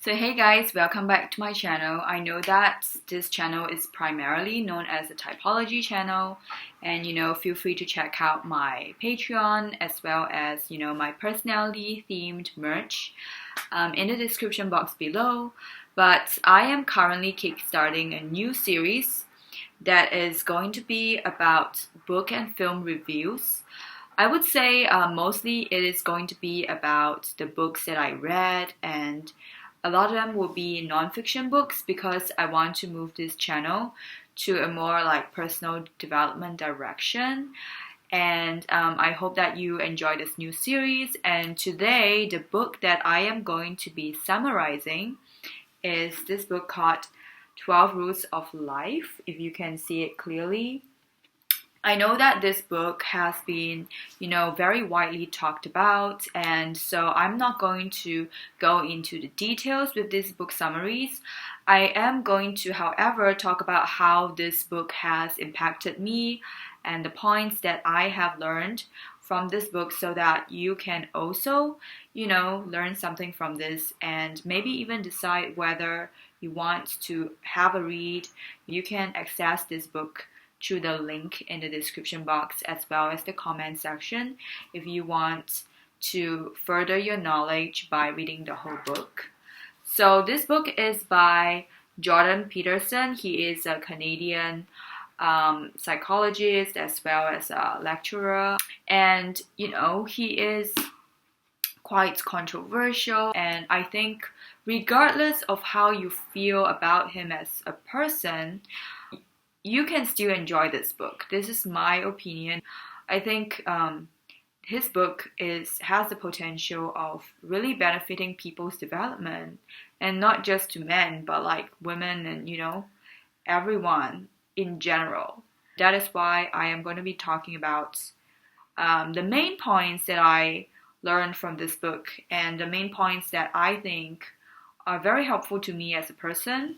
So hey guys, welcome back to my channel. I know that this channel is primarily known as a typology channel, and feel free to check out my Patreon as well as my personality themed merch in the description box below. But I am currently kickstarting a new series that is going to be about book and film reviews. I would say mostly it is going to be about the books that I read, and a lot of them will be non-fiction books because I want to move this channel to a more like personal development direction. And I hope that you enjoy this new series. And today, the book that I am going to be summarizing is this book called 12 Rules of Life, if you can see it clearly. I know that this book has been, very widely talked about, and so I'm not going to go into the details with these book summaries. I am going to, however, talk about how this book has impacted me and the points that I have learned from this book so that you can also, learn something from this and maybe even decide whether you want to have a read. You can access this book through the link in the description box as well as the comment section if you want to further your knowledge by reading the whole book. So this book is by Jordan Peterson. He is a Canadian psychologist as well as a lecturer, and he is quite controversial, and I think regardless of how you feel about him as a person, you can still enjoy this book. This is my opinion. I think his book has the potential of really benefiting people's development, and not just to men, but like women and everyone in general. That is why I am going to be talking about the main points that I learned from this book and the main points that I think are very helpful to me as a person.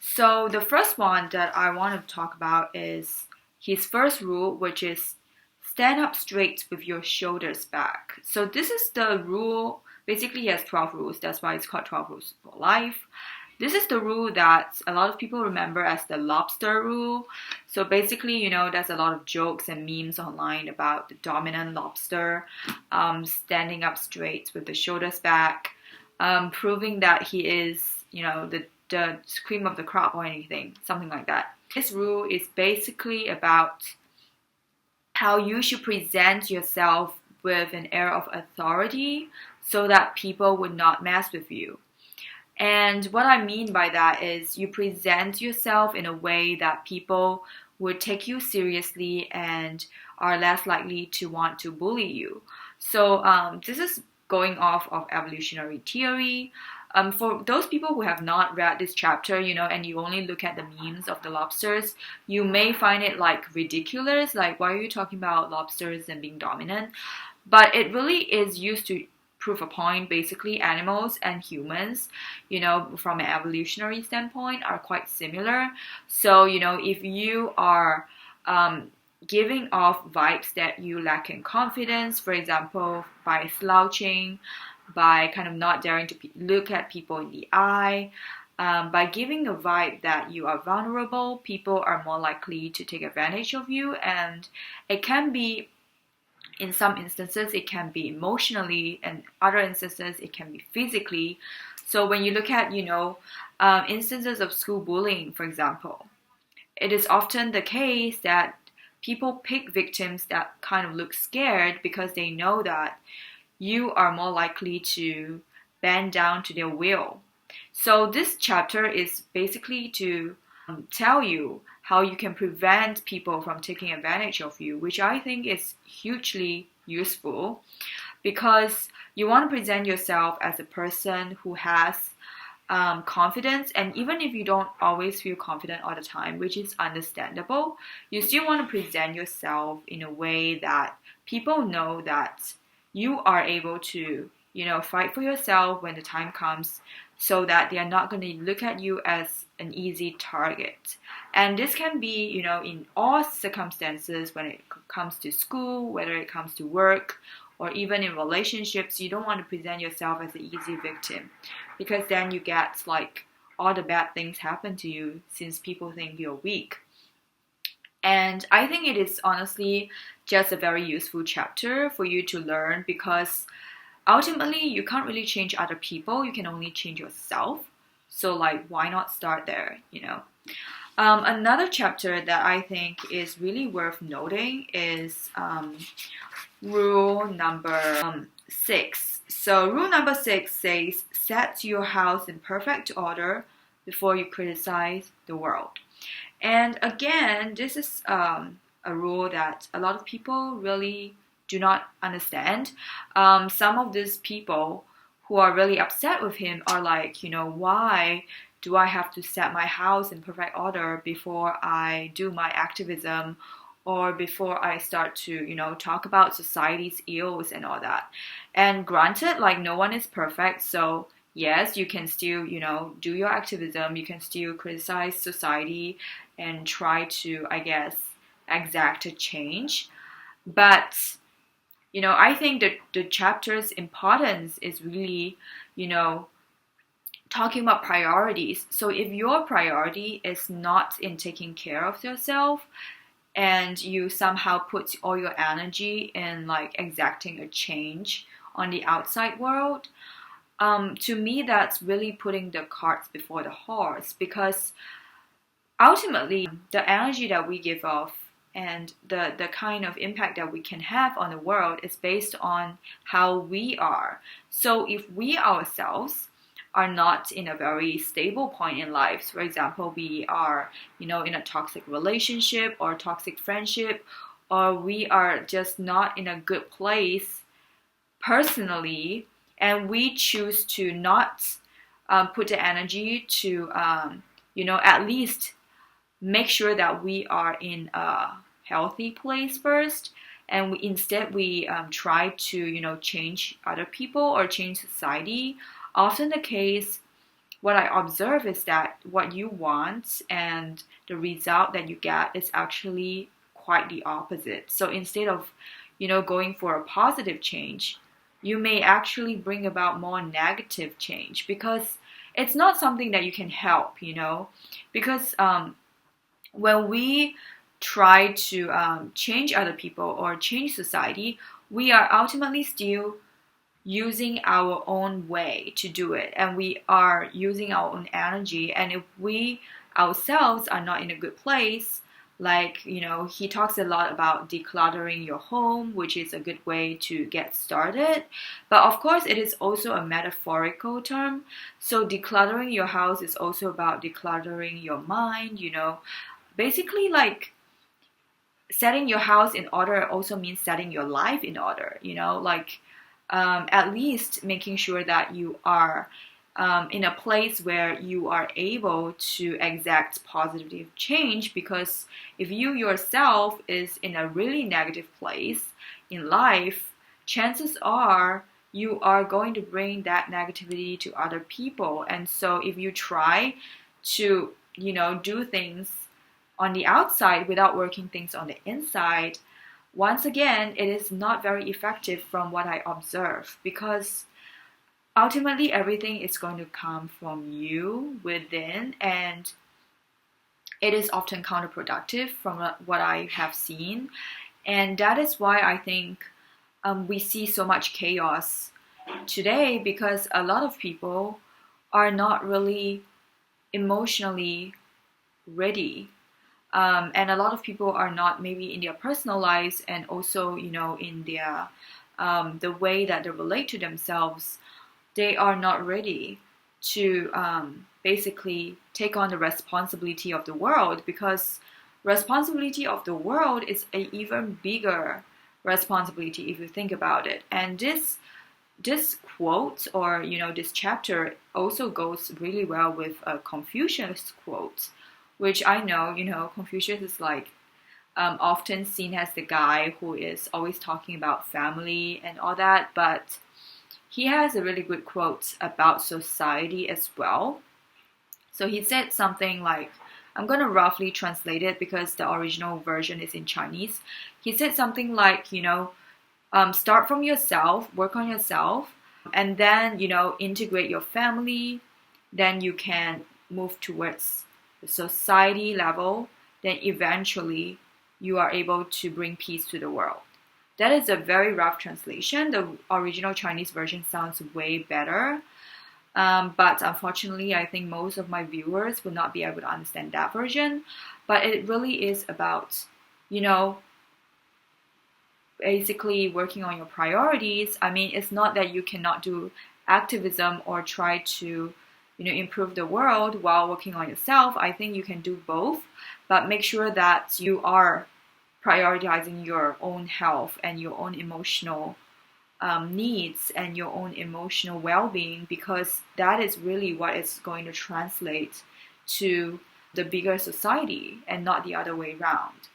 So the first one that I want to talk about is his first rule, which is stand up straight with your shoulders back. So this is the rule. Basically, he has 12 rules. That's why it's called 12 Rules for Life. This is the rule that a lot of people remember as the lobster rule. So basically, there's a lot of jokes and memes online about the dominant lobster standing up straight with the shoulders back, proving that he is, the cream of the crop or anything, something like that. This rule is basically about how you should present yourself with an air of authority so that people would not mess with you. And what I mean by that is you present yourself in a way that people would take you seriously and are less likely to want to bully you. So this is going off of evolutionary theory. For those people who have not read this chapter, and you only look at the memes of the lobsters, you may find it like ridiculous, like why are you talking about lobsters and being dominant? But it really is used to prove a point. Basically, animals and humans, from an evolutionary standpoint, are quite similar. So, if you are giving off vibes that you lack in confidence, for example, by slouching, by kind of not daring to look at people in the eye, by giving a vibe that you are vulnerable, people are more likely to take advantage of you. And it can be, in some instances, it can be emotionally, and other instances, it can be physically. So when you look at, instances of school bullying, for example, it is often the case that people pick victims that kind of look scared because they know that you are more likely to bend down to their will. So this chapter is basically to tell you how you can prevent people from taking advantage of you, which I think is hugely useful because you want to present yourself as a person who has confidence. And even if you don't always feel confident all the time, which is understandable, you still want to present yourself in a way that people know that you are able to, fight for yourself when the time comes, so that they are not going to look at you as an easy target. And this can be, in all circumstances when it comes to school, whether it comes to work, or even in relationships. You don't want to present yourself as an easy victim, because then you get like all the bad things happen to you since people think you're weak. And I think it is honestly just a very useful chapter for you to learn, because ultimately you can't really change other people, you can only change yourself. So like, why not start there, Another chapter that I think is really worth noting is rule number 6. So rule number 6 says, set your house in perfect order before you criticize the world. And again, this is a rule that a lot of people really do not understand. Some of these people who are really upset with him are like, why do I have to set my house in perfect order before I do my activism, or before I start to, talk about society's ills and all that? And granted, like, no one is perfect, so yes, you can still, do your activism, you can still criticize society and try to, I guess, exact a change. But, I think that the chapter's importance is really, talking about priorities. So if your priority is not in taking care of yourself, and you somehow put all your energy in like exacting a change on the outside world, to me that's really putting the carts before the horse, because ultimately the energy that we give off and the kind of impact that we can have on the world is based on how we are. So if we ourselves are not in a very stable point in life, for example, we are, in a toxic relationship or toxic friendship, or we are just not in a good place personally, and we choose to not put the energy to, at least make sure that we are in a healthy place first, and instead we try to, change other people or change society. Often the case, what I observe is that what you want and the result that you get is actually quite the opposite. So instead of, going for a positive change, you may actually bring about more negative change, because it's not something that you can help, because when we try to change other people or change society, we are ultimately still using our own way to do it, and we are using our own energy. And if we ourselves are not in a good place, like, he talks a lot about decluttering your home, which is a good way to get started. But of course, it is also a metaphorical term. So decluttering your house is also about decluttering your mind, basically like setting your house in order also means setting your life in order, at least making sure that you are in a place where you are able to exact positive change. Because if you yourself is in a really negative place in life, chances are you are going to bring that negativity to other people. And so if you try to, do things on the outside without working things on the inside, once again, it is not very effective from what I observe, because ultimately everything is going to come from you within, and it is often counterproductive from what I have seen. And that is why I think we see so much chaos today, because a lot of people are not really emotionally ready. And a lot of people are not, maybe in their personal lives and also, in their the way that they relate to themselves, they are not ready to basically take on the responsibility of the world, because responsibility of the world is an even bigger responsibility if you think about it. And this quote, or this chapter also goes really well with a Confucius quote, which I know, Confucius is like often seen as the guy who is always talking about family and all that, but he has a really good quote about society as well. So he said something like, I'm going to roughly translate it because the original version is in Chinese. He said something like, start from yourself, work on yourself, and then, integrate your family. Then you can move towards the society level. Then eventually you are able to bring peace to the world. That is a very rough translation. The original Chinese version sounds way better. But unfortunately, I think most of my viewers will not be able to understand that version. But it really is about, basically working on your priorities. I mean, it's not that you cannot do activism or try to, improve the world while working on yourself. I think you can do both, but make sure that you are prioritizing your own health and your own emotional needs and your own emotional well-being, because that is really what is going to translate to the bigger society and not the other way around.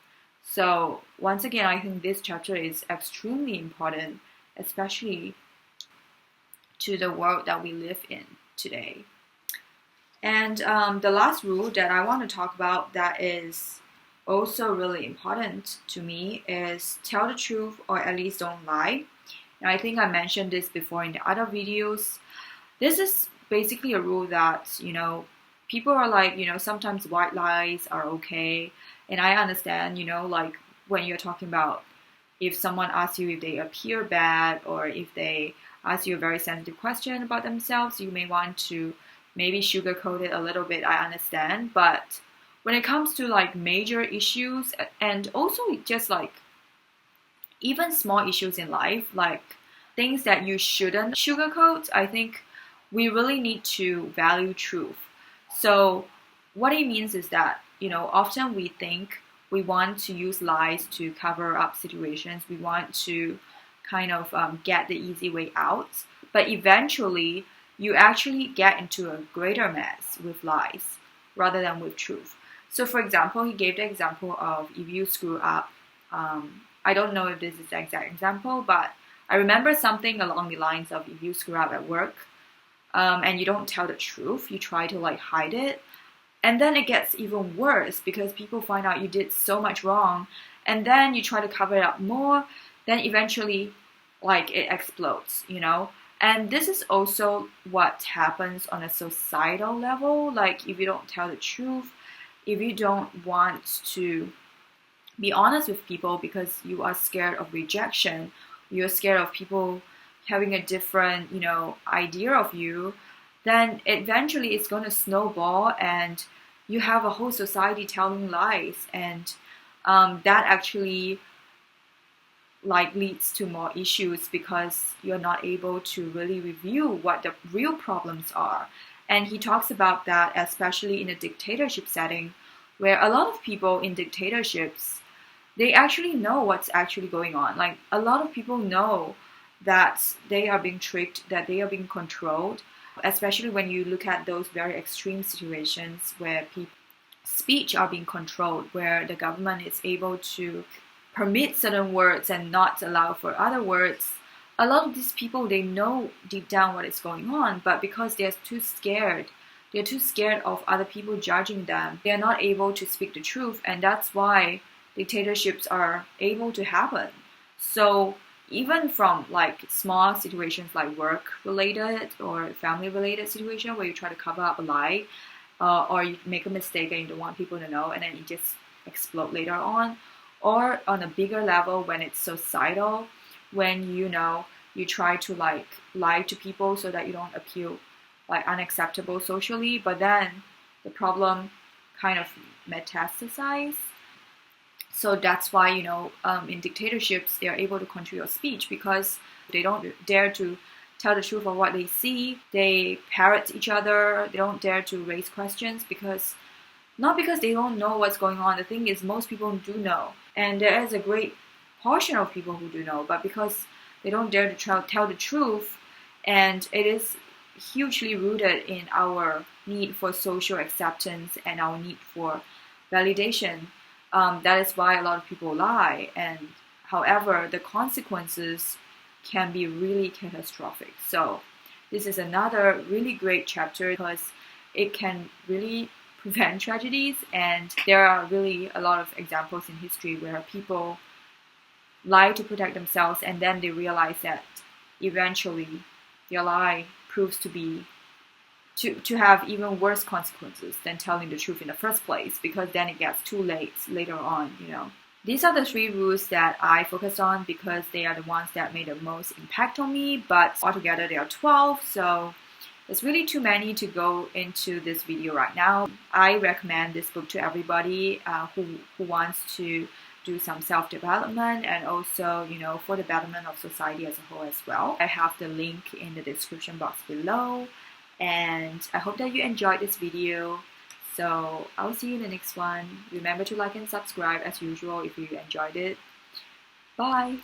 So once again, I think this chapter is extremely important, especially to the world that we live in today. And the last rule that I want to talk about that is also really important to me is tell the truth, or at least don't lie. And I think I mentioned this before in the other videos. This is basically a rule that, people are like, sometimes white lies are okay. And I understand, like when you're talking about if someone asks you if they appear bad, or if they ask you a very sensitive question about themselves, you may want to maybe sugarcoat it a little bit, I understand. But when it comes to like major issues, and also just like even small issues in life, like things that you shouldn't sugarcoat, I think we really need to value truth. So what it means is that, often we think we want to use lies to cover up situations. We want to kind of get the easy way out. But eventually, you actually get into a greater mess with lies rather than with truth. So for example, he gave the example of if you screw up, I don't know if this is the exact example, but I remember something along the lines of if you screw up at work and you don't tell the truth, you try to like hide it, and then it gets even worse because people find out you did so much wrong, and then you try to cover it up more, then eventually like it explodes, And this is also what happens on a societal level. Like if you don't tell the truth, if you don't want to be honest with people because you are scared of rejection, you're scared of people having a different, idea of you, then eventually it's going to snowball and you have a whole society telling lies, and that actually like leads to more issues because you're not able to really review what the real problems are. And he talks about that especially in a dictatorship setting, where a lot of people in dictatorships, they actually know what's actually going on. Like a lot of people know that they are being tricked, that they are being controlled, especially when you look at those very extreme situations where people's speech are being controlled, where the government is able to permit certain words and not allow for other words. A lot of these people, they know deep down what is going on, but because they're too scared of other people judging them, they are not able to speak the truth, and that's why dictatorships are able to happen. So even from like small situations like work related or family related situation where you try to cover up a lie, or you make a mistake and you don't want people to know, and then you just explode later on, or on a bigger level when it's societal, when you try to like lie to people so that you don't appear like unacceptable socially, but then the problem kind of metastasize. So that's why in dictatorships they are able to control your speech because they don't dare to tell the truth of what they see. They parrot each other. They don't dare to raise questions because not because they don't know what's going on. The thing is, most people do know, and there is a great portion of people who do know, but because they don't dare to tell the truth, and it is hugely rooted in our need for social acceptance and our need for validation. That is why a lot of people lie, and however, the consequences can be really catastrophic. So this is another really great chapter because it can really prevent tragedies. And there are really a lot of examples in history where people lie to protect themselves, and then they realize that eventually their lie proves to have even worse consequences than telling the truth in the first place, because then it gets too late later on, you know. These are the 3 rules that I focused on because they are the ones that made the most impact on me, but altogether there are 12, so it's really too many to go into this video right now. I recommend this book to everybody who wants to do some self-development, and also, you know, for the betterment of society as a whole as well. I have the link in the description box below, and I hope that you enjoyed this video. So I'll see you in the next one. Remember to like and subscribe as usual if you enjoyed it. Bye!